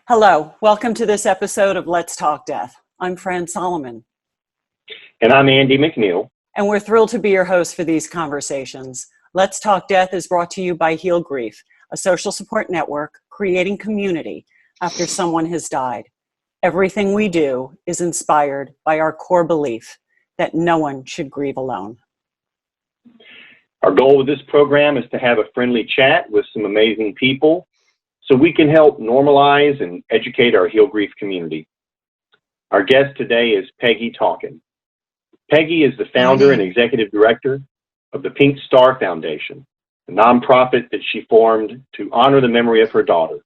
Hello, welcome to this episode of Let's Talk Death. I'm Fran Solomon. And I'm Andy McNeil. And we're thrilled to be your host for these conversations. Let's Talk Death is brought to you by Heal Grief, a social support network creating community after someone has died. Everything we do is inspired by our core belief that no one should grieve alone. Our goal with this program is to have a friendly chat with some amazing people so we can help normalize and educate our Heal Grief community. Our guest today is Peggy Talken. Peggy is the founder and executive director of the Pink Star Foundation, a nonprofit that she formed to honor the memory of her daughter.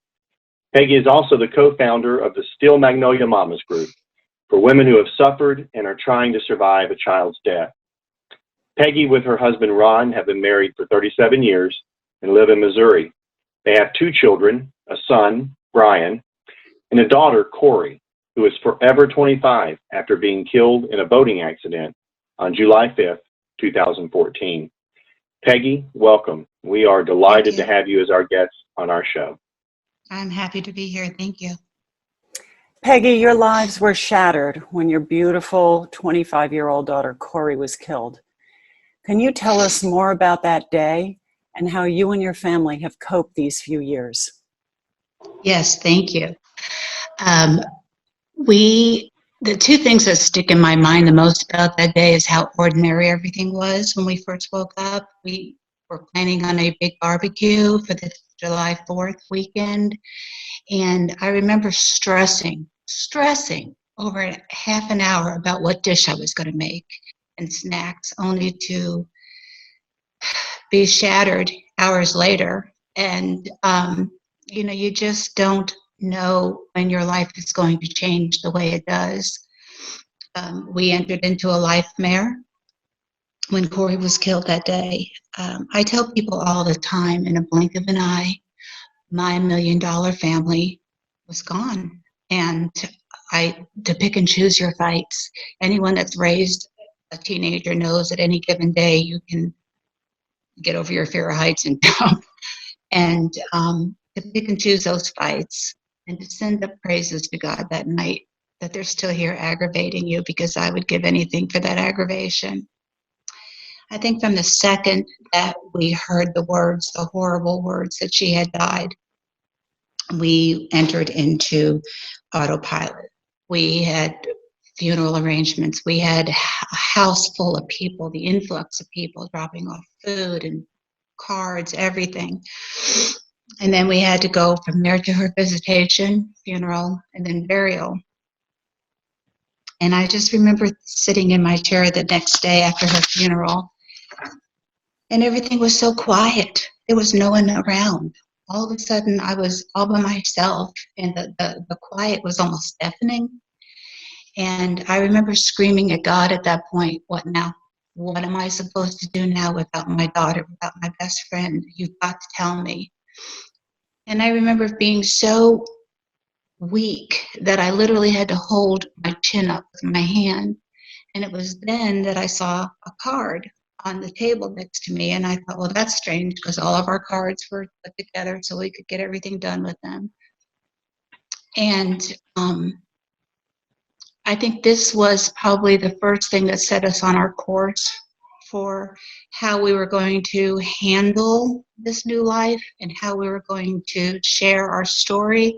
Peggy is also the co-founder of the Steel Magnolia Mommas Group for women who have suffered and are trying to survive a child's death. Peggy, with her husband Ron, have been married for 37 years and live in Missouri. They have two children, a son, Brian, and a daughter, Corrie, who is forever 25 after being killed in a boating accident on July 5th, 2014. Peggy, welcome. We are delighted to have you as our guest on our show. I'm happy to be here. Thank you. Peggy, your lives were shattered when your beautiful 25-year-old daughter, Corrie, was killed. Can you tell us more about that day and how you and your family have coped these few years? Yes, thank you. The two things that stick in my mind the most about that day is how ordinary everything was when we first woke up. We were planning on a big barbecue for the July 4th weekend, and I remember stressing over half an hour about what dish I was going to make and snacks, only to be shattered hours later. And you just don't know when your life is going to change the way it does. We entered into a life mare when Corrie was killed that day. I tell people all the time, in a blink of an eye, my $1 million family was gone. And to pick and choose your fights. Anyone that's raised a teenager knows at any given day you can get over your fear of heights and jump. And to pick and choose those fights and to send up praises to God that night that they're still here aggravating you, because I would give anything for that aggravation. I think from the second that we heard the words, the horrible words that she had died, we entered into autopilot. We had funeral arrangements. We had a house full of people, the influx of people dropping off food and cards, everything. And then we had to go from there to her visitation, funeral, and then burial. And I just remember sitting in my chair the next day after her funeral, and everything was so quiet. There was no one around. All of a sudden, I was all by myself, and the quiet was almost deafening. And I remember screaming at God at that point, what now? What am I supposed to do now without my daughter, without my best friend? You've got to tell me. And I remember being so weak that I literally had to hold my chin up with my hand. And it was then that I saw a card on the table next to me. And I thought, well, that's strange, because all of our cards were put together so we could get everything done with them. And I think this was probably the first thing that set us on our course for how we were going to handle this new life and how we were going to share our story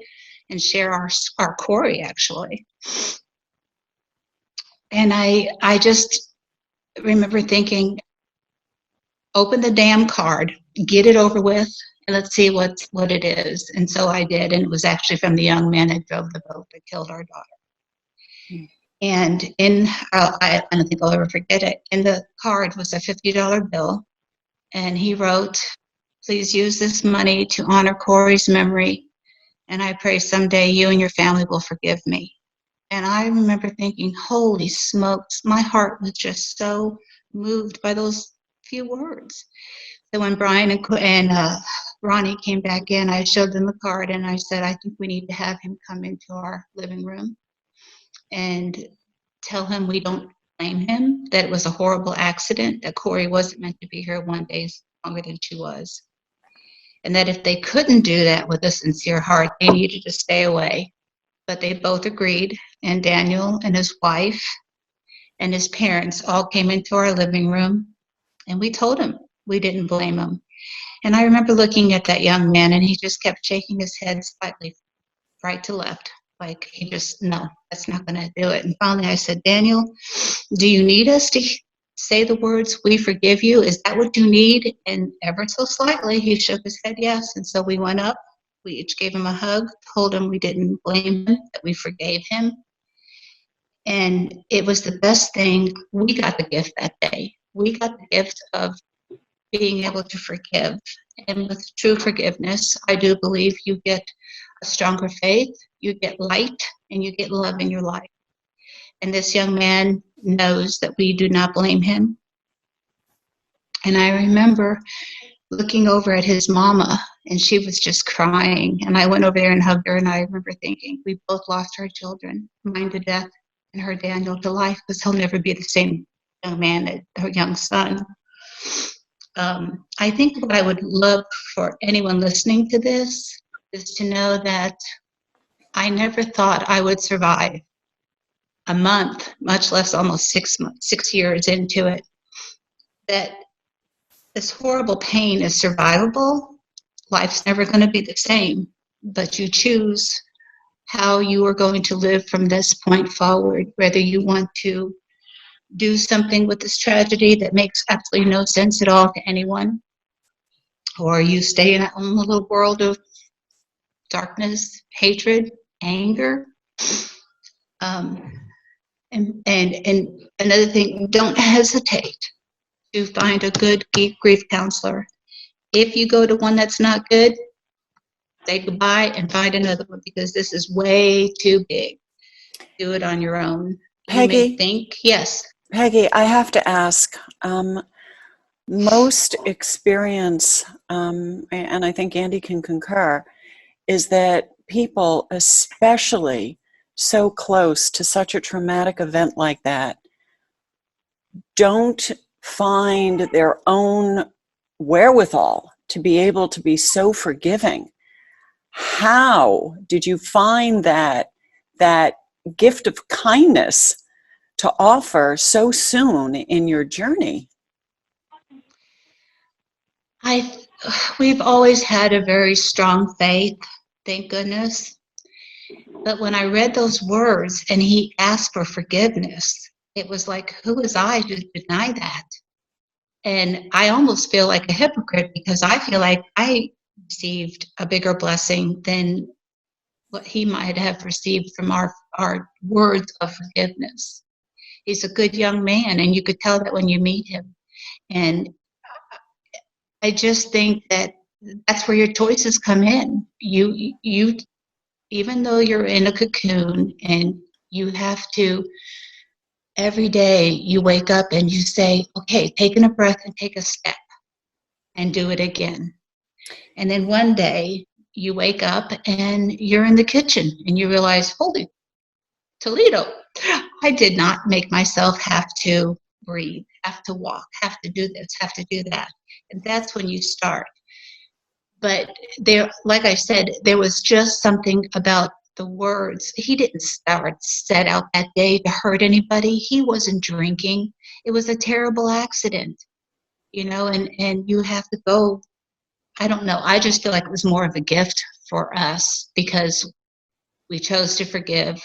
and share our Corrie, actually. And I just remember thinking, open the damn card, get it over with, and let's see what it is. And so I did, and it was actually from the young man that drove the boat that killed our daughter. And I don't think I'll ever forget it, in the card was a $50 bill, and he wrote, "Please use this money to honor Corrie's memory, and I pray someday you and your family will forgive me." And I remember thinking, holy smokes, my heart was just so moved by those few words. So when Brian and Ronnie came back in, I showed them the card, and I said, I think we need to have him come into our living room and tell him we don't blame him, that it was a horrible accident, that Corrie wasn't meant to be here one day longer than she was. And that if they couldn't do that with a sincere heart, they needed to stay away but they both agreed, and Daniel and his wife and his parents all came into our living room, and we told him we didn't blame him. And I remember looking at that young man, and he just kept shaking his head slightly right to left, like he just, no, that's not going to do it. And finally I said, Daniel, do you need us to say the words, we forgive you? Is that what you need? And ever so slightly, he shook his head yes. And so we went up, we each gave him a hug, told him we didn't blame him, that we forgave him. And it was the best thing. We got the gift that day. We got the gift of being able to forgive. And with true forgiveness, I do believe you get a stronger faith, you get light, and you get love in your life. And this young man knows that we do not blame him. And I remember looking over at his mama, and she was just crying. And I went over there and hugged her, and I remember thinking, we both lost our children, mine to death and her Daniel to life, because he'll never be the same young man as her young son. I think what I would love for anyone listening to this is to know that I never thought I would survive a month, much less almost 6 years into it, that this horrible pain is survivable. Life's never going to be the same, but you choose how you are going to live from this point forward, whether you want to do something with this tragedy that makes absolutely no sense at all to anyone, or you stay in that own little world of darkness, hatred, anger. And another thing, don't hesitate to find a good grief counselor. If you go to one that's not good, say goodbye and find another one, because this is way too big. Do it on your own. Peggy? You may think, yes. Peggy, I have to ask, most experience, and I think Andy can concur, is that people, especially so close to such a traumatic event like that, don't find their own wherewithal to be able to be so forgiving. How did you find that gift of kindness to offer so soon in your journey? We've always had a very strong faith, thank goodness. But when I read those words and he asked for forgiveness, it was like, who was I to deny that? And I almost feel like a hypocrite, because I feel like I received a bigger blessing than what he might have received from our words of forgiveness. He's a good young man, and you could tell that when you meet him. And I just think that that's where your choices come in. You even though you're in a cocoon and you have to, every day you wake up and you say, okay, taking a breath and take a step and do it again. And then one day you wake up and you're in the kitchen and you realize, holy Toledo, I did not make myself have to breathe, have to walk, have to do this, have to do that. And that's when you start. But there, like I said, there was just something about the words. He didn't set out that day to hurt anybody. He wasn't drinking. It was a terrible accident, and you have to go. I don't know. I just feel like it was more of a gift for us because we chose to forgive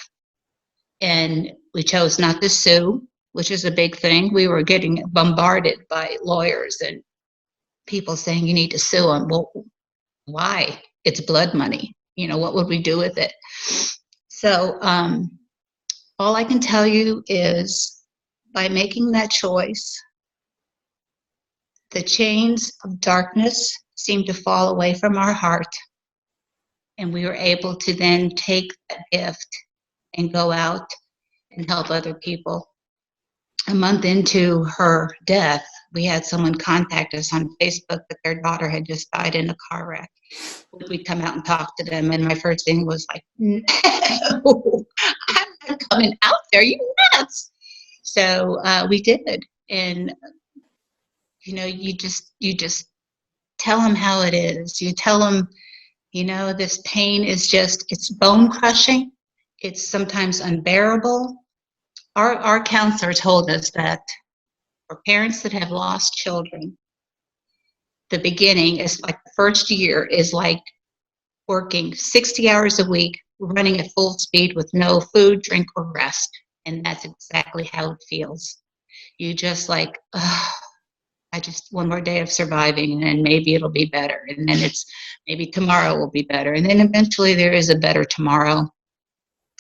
and we chose not to sue, which is a big thing. We were getting bombarded by lawyers and people saying you need to sue them. Well, why? It's blood money. What would we do with it? So all I can tell you is by making that choice, the chains of darkness seemed to fall away from our heart, and we were able to then take that gift and go out and help other people. A month into her death, we had someone contact us on Facebook that their daughter had just died in a car wreck. We'd come out and talk to them, and my first thing was like, no, I'm not coming out there, you nuts. So we did, and you just tell them how it is. You tell them, this pain is it's bone crushing. it's sometimes unbearable. Our counselor told us that for parents that have lost children, the beginning is like the first year is like working 60 hours a week, running at full speed with no food, drink, or rest. And that's exactly how it feels. You just like, oh, I just one more day of surviving, and then maybe it'll be better. And then it's maybe tomorrow will be better. And then eventually there is a better tomorrow.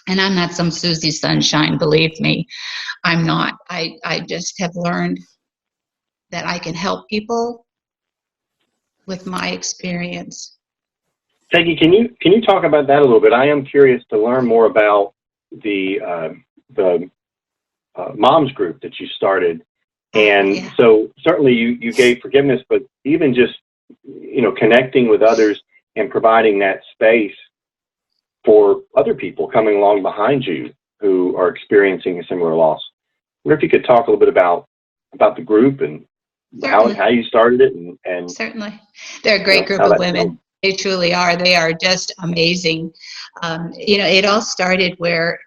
And I'm not some Susie Sunshine, believe me. I'm not. I just have learned that I can help people with my experience. Peggy, can you talk about that a little bit? I am curious to learn more about the moms group that you started. And Yeah. so certainly you gave forgiveness, but even just, connecting with others and providing that space for other people coming along behind you who are experiencing a similar loss. I wonder if you could talk a little bit about the group and how you started it and Certainly. They're a great group of women. They truly are. They are just amazing. It all started where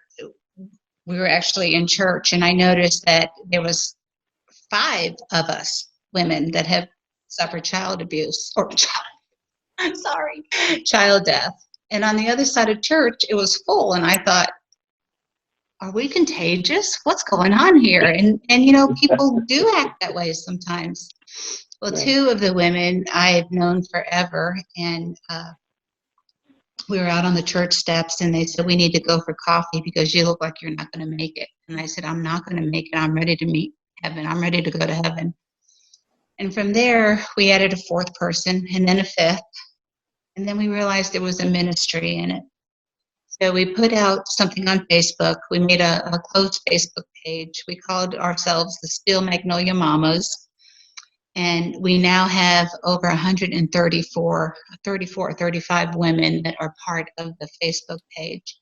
we were actually in church, and I noticed that there was 5 of us women that have suffered child abuse or child death. And on the other side of church, it was full, and I thought, are we contagious? What's going on here? And people do act that way sometimes. Well, 2 of the women I've known forever, and we were out on the church steps, and they said, we need to go for coffee because you look like you're not going to make it. And I said, I'm not going to make it. I'm ready to meet heaven. I'm ready to go to heaven. And from there, we added a 4th person and then a 5th. And then we realized there was a ministry in it. So we put out something on Facebook. We made a closed Facebook page. We called ourselves the Steel Magnolia Mommas. And we now have over 35 women that are part of the Facebook page.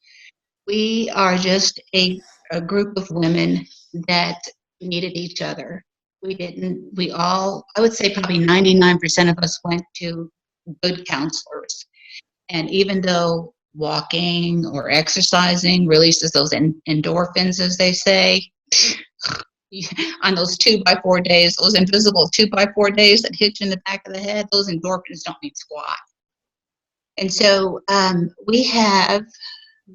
We are just a group of women that needed each other. I would say probably 99% of us went to good counselors. And even though walking or exercising releases those endorphins, as they say, on those 2x4 days, those invisible 2x4 days that hit you in the back of the head, those endorphins don't mean squat. And so we have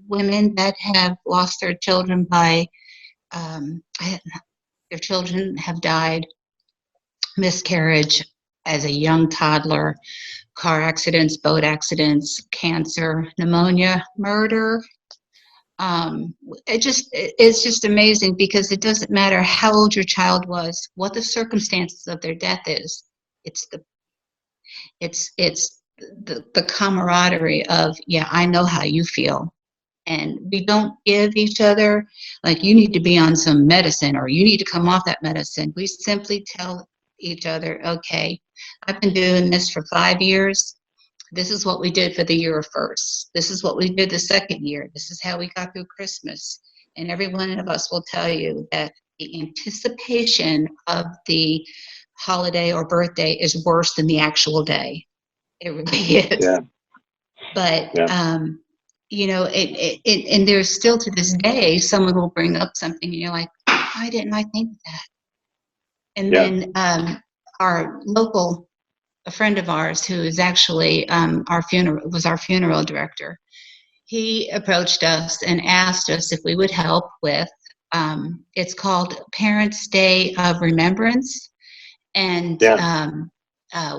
women that have lost their children by, their children have died, miscarriage as a young toddler, car accidents, boat accidents, cancer, pneumonia, murder. It's just amazing because it doesn't matter how old your child was, what the circumstances of their death is. It's the camaraderie of, yeah, I know how you feel. And we don't give each other, like, you need to be on some medicine or you need to come off that medicine. We simply tell each other, okay, I've been doing this for 5 years. This is what we did for the year first. This is what we did the second year. This is how we got through Christmas. And every one of us will tell you that the anticipation of the holiday or birthday is worse than the actual day. It really is. Yeah. But, and there's still to this day, someone will bring up something and you're like, why didn't I think of that? And then our local, a friend of ours who is actually our funeral director, he approached us and asked us if we would help with, it's called Parents' Day of Remembrance. And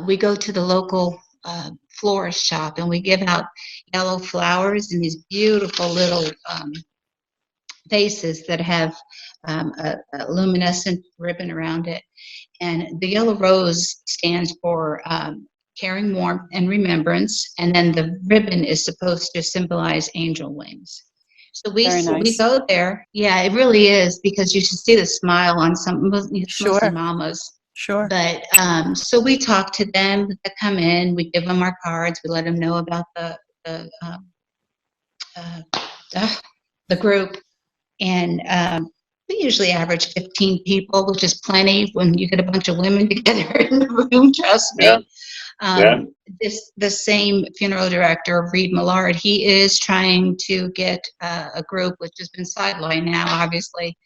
we go to the local florist shop and we give out yellow flowers in these beautiful little vases that have a luminescent ribbon around it. And the yellow rose stands for caring, warmth, and remembrance. And then the ribbon is supposed to symbolize angel wings. So we go there. Yeah, it really is, because you should see the smile on mostly mamas. Sure. But so we talk to them that come in. We give them our cards. We let them know about the group. And we usually average 15 people, which is plenty when you get a bunch of women together in the room, trust me. Yeah. The same funeral director, Reed Millard, he is trying to get a group, which has been sidelined now, obviously,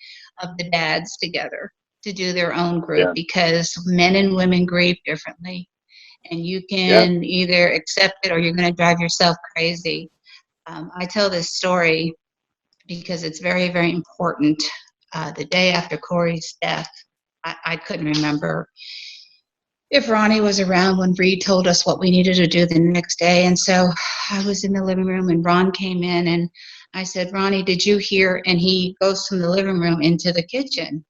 of the dads together to do their own group Yeah. because men and women grieve differently. And you can either accept it or you're going to drive yourself crazy. I tell this story because it's very, very important. The day after Corrie's death, I couldn't remember if Ronnie was around when Reed told us what we needed to do the next day. And so I was in the living room and Ron came in and I said, Ronnie, did you hear? And he goes from the living room into the kitchen.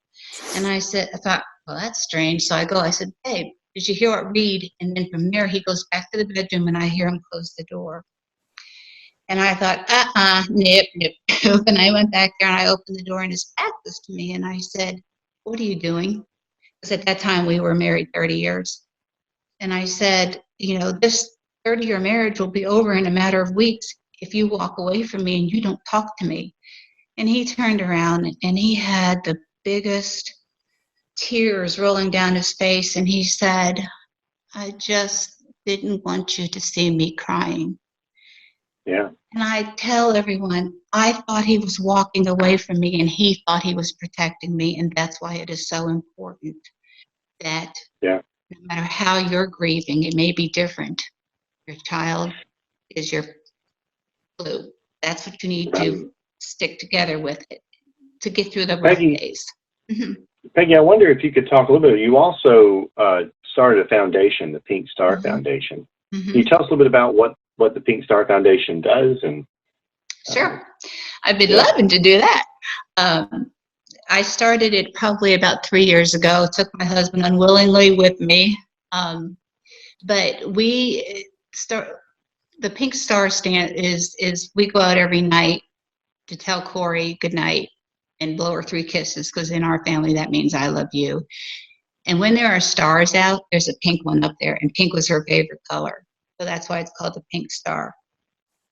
And I thought, well, that's strange. So I said, babe, did you hear what Reed? And then from there, he goes back to the bedroom and I hear him close the door. And I thought, nip. And I went back there and I opened the door and his back was to me. And I said, what are you doing? Because at that time we were married 30 years. And I said, this 30-year marriage will be over in a matter of weeks if you walk away from me and you don't talk to me. And he turned around and he had the biggest tears rolling down his face. And he said, I just didn't want you to see me crying. Yeah. And I tell everyone, I thought he was walking away from me and he thought he was protecting me. And that's why it is so important that no matter how you're grieving, it may be different. Your child is your glue. That's what you need to stick together with it to get through the rough days. Peggy, I wonder if you could talk a little bit. You also started a foundation, the Pink Star Foundation. Can you tell us a little bit about what the Pink Star Foundation does? And Sure. I've been loving to do that. I started it probably about 3 years ago. Took my husband unwillingly with me. But the Pink Star stand is we go out every night to tell Corrie good night and blow her 3 kisses, because in our family that means I love you. And when there are stars out, there's a pink one up there, and pink was her favorite color. So that's why it's called the Pink Star.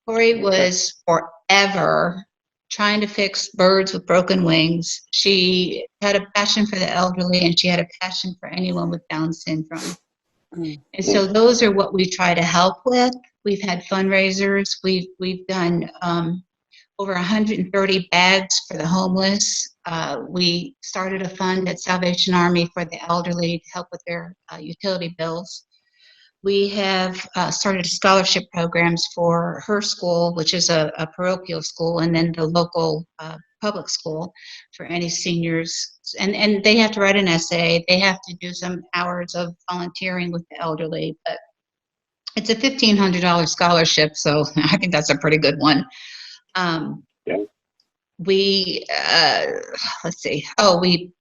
Corrie was forever trying to fix birds with broken wings. She had a passion for the elderly, and she had a passion for anyone with Down syndrome. And so those are what we try to help with. We've had fundraisers. We've done over 130 bags for the homeless. We started a fund at Salvation Army for the elderly to help with their utility bills. We have started scholarship programs for her school, which is a parochial school, and then the local public school for any seniors. And they have to write an essay. They have to do some hours of volunteering with the elderly. But it's a $1,500 scholarship, so I think that's a pretty good one. We, let's see. We've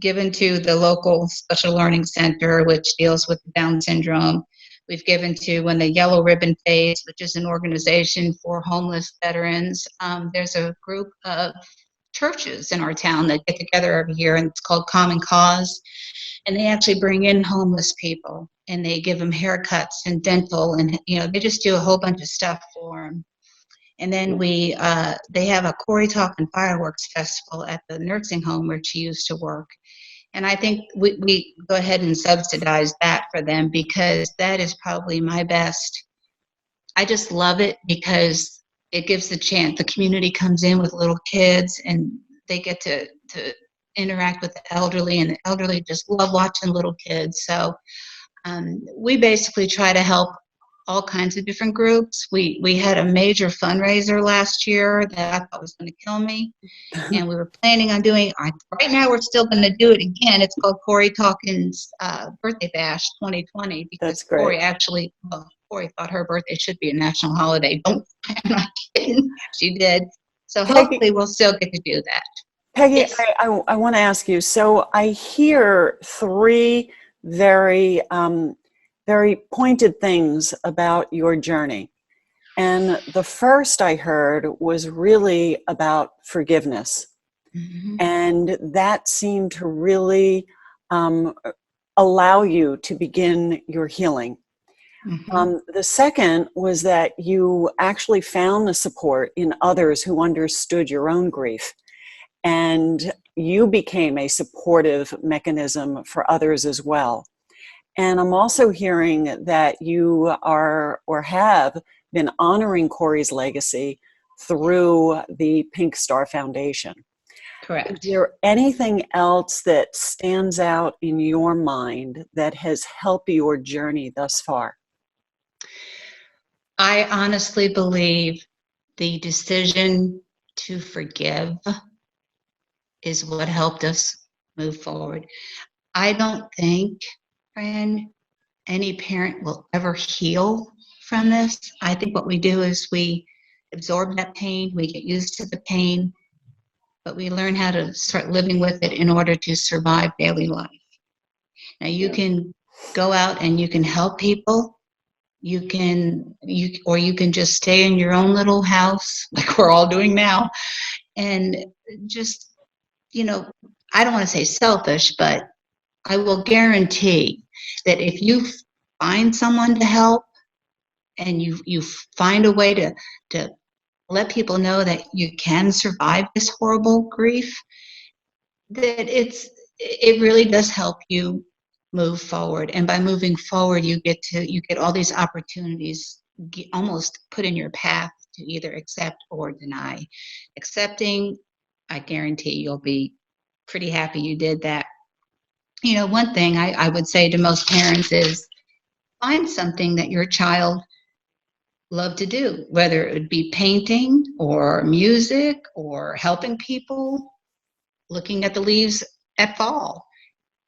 given to the local special learning center, which deals with Down syndrome. We've given to When the Yellow Ribbon Fades, which is an organization for homeless veterans. There's a group of churches in our town that get together every year, and it's called Common Cause. And they actually bring in homeless people, and they give them haircuts and dental, and they just do a whole bunch of stuff for them. And then they have a Corrie Talken fireworks festival at the nursing home where she used to work. And I think we go ahead and subsidize that for them, because that is probably my best. I just love it because it gives the chance. The community comes in with little kids and they get to interact with the elderly, and the elderly just love watching little kids. So we basically try to help all kinds of different groups. We had a major fundraiser last year that I thought was going to kill me. And we were planning on doing, right now we're still going to do it again. It's called Corrie Talken's Birthday Bash 2020, because Corrie Corrie thought her birthday should be a national holiday. I'm not kidding. She did. So hopefully we'll still get to do that. Peggy, Yes. I want to ask you, so I hear 3 very pointed things about your journey. And the first I heard was really about forgiveness. And that seemed to really allow you to begin your healing. The second was that you actually found the support in others who understood your own grief. And you became a supportive mechanism for others as well. And I'm also hearing that you are or have been honoring Corrie's legacy through the Pink Star Foundation. Is Correct. there anything else that stands out in your mind that has helped your journey thus far? I honestly believe the decision to forgive is what helped us move forward. I don't think, Fran, any parent will ever heal from this. I think what we do is we absorb that pain, we get used to the pain, but we learn how to start living with it in order to survive daily life. Now you can go out and you can help people. You can just stay in your own little house like we're all doing now and just, I don't want to say selfish, but I will guarantee that if you find someone to help and you find a way to let people know that you can survive this horrible grief, that it really does help you move forward. And by moving forward, you get all these opportunities almost put in your path to either accept or deny. Accepting, I guarantee you'll be pretty happy you did that. One thing I would say to most parents is find something that your child loved to do, whether it would be painting or music or helping people, looking at the leaves at fall,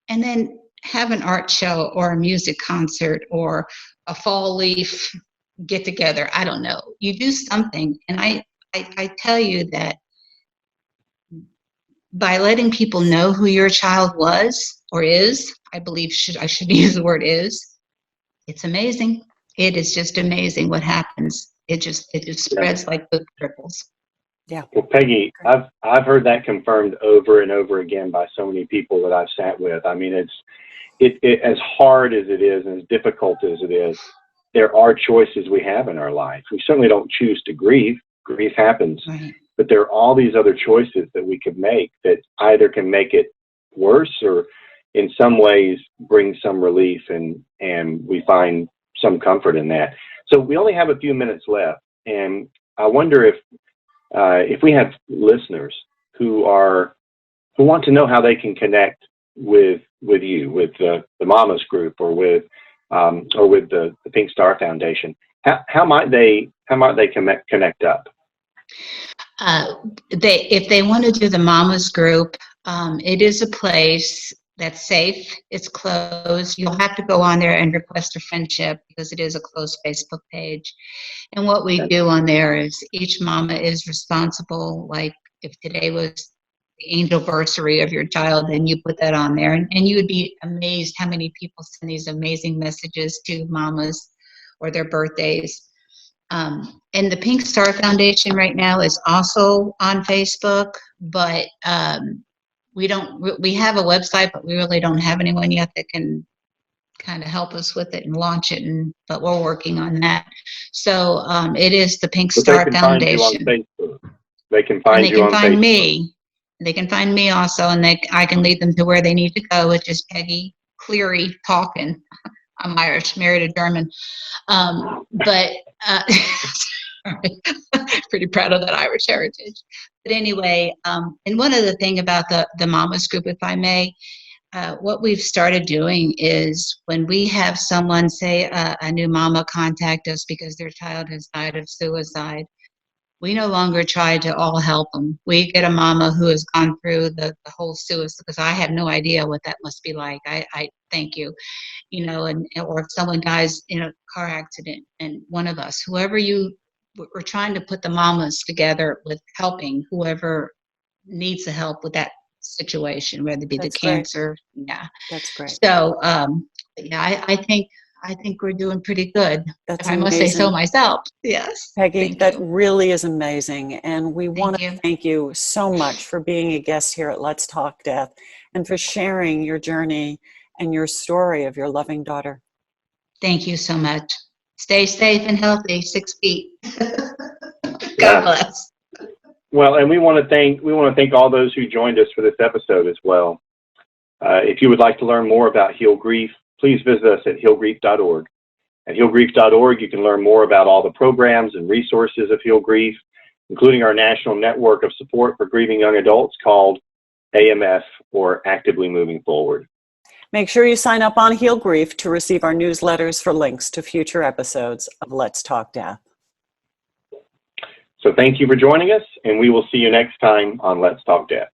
and then have an art show or a music concert or a fall leaf get together. I don't know. You do something. And I tell you that by letting people know who your child was or is, I believe I should use the word is, it's amazing. It is just amazing what happens. It just spreads like the ripples. Yeah. Well, Peggy, I've heard that confirmed over and over again by so many people that I've sat with. I mean, it as hard as it is and as difficult as it is, there are choices we have in our life. We certainly don't choose to grieve. Grief happens. Right. But there are all these other choices that we could make that either can make it worse or in some ways bring some relief, and we find some comfort in that. So we only have a few minutes left, and I wonder if we have listeners who want to know how they can connect with you, with the Mommas Group, or with the Pink Star Foundation, how might they connect up? If they want to do the Mommas Group, it is a place that's safe. It's closed. You'll have to go on there and request a friendship because it is a closed Facebook page. And what we do on there is each mama is responsible. Like if today was the anniversary of your child, then you put that on there. And you would be amazed how many people send these amazing messages to mamas or their birthdays. And the Pink Star Foundation right now is also on Facebook, but we have a website, but we really don't have anyone yet that can kind of help us with it and launch it, but we're working on that. So it is the Pink Star Foundation. They can find you on Facebook. They can find me. They can find me also, and I can lead them to where they need to go, which is Peggy Talken. I'm Irish, married a German. But pretty proud of that Irish heritage. But anyway, and one other thing about the Mommas Group, if I may, what we've started doing is when we have someone, say a new mama, contact us because their child has died of suicide, we no longer try to all help them. We get a mama who has gone through the whole suicide, because I have no idea what that must be like. I thank you. Or if someone dies in a car accident, and one of us, we're trying to put the mamas together with helping whoever needs the help with that situation, whether it be the cancer. Yeah. That's great. So, I think we're doing pretty good. That's if I must say so myself. Yes. Peggy, that really is amazing. And we want to thank you so much for being a guest here at Let's Talk Death and for sharing your journey and your story of your loving daughter. Thank you so much. Stay safe and healthy, 6 feet. God bless. Well, and we want to thank all those who joined us for this episode as well. If you would like to learn more about Heal Grief, please visit us at healgrief.org. At healgrief.org, you can learn more about all the programs and resources of Heal Grief, including our national network of support for grieving young adults called AMF, or Actively Moving Forward. Make sure you sign up on Heal Grief to receive our newsletters for links to future episodes of Let's Talk Death. So thank you for joining us, and we will see you next time on Let's Talk Death.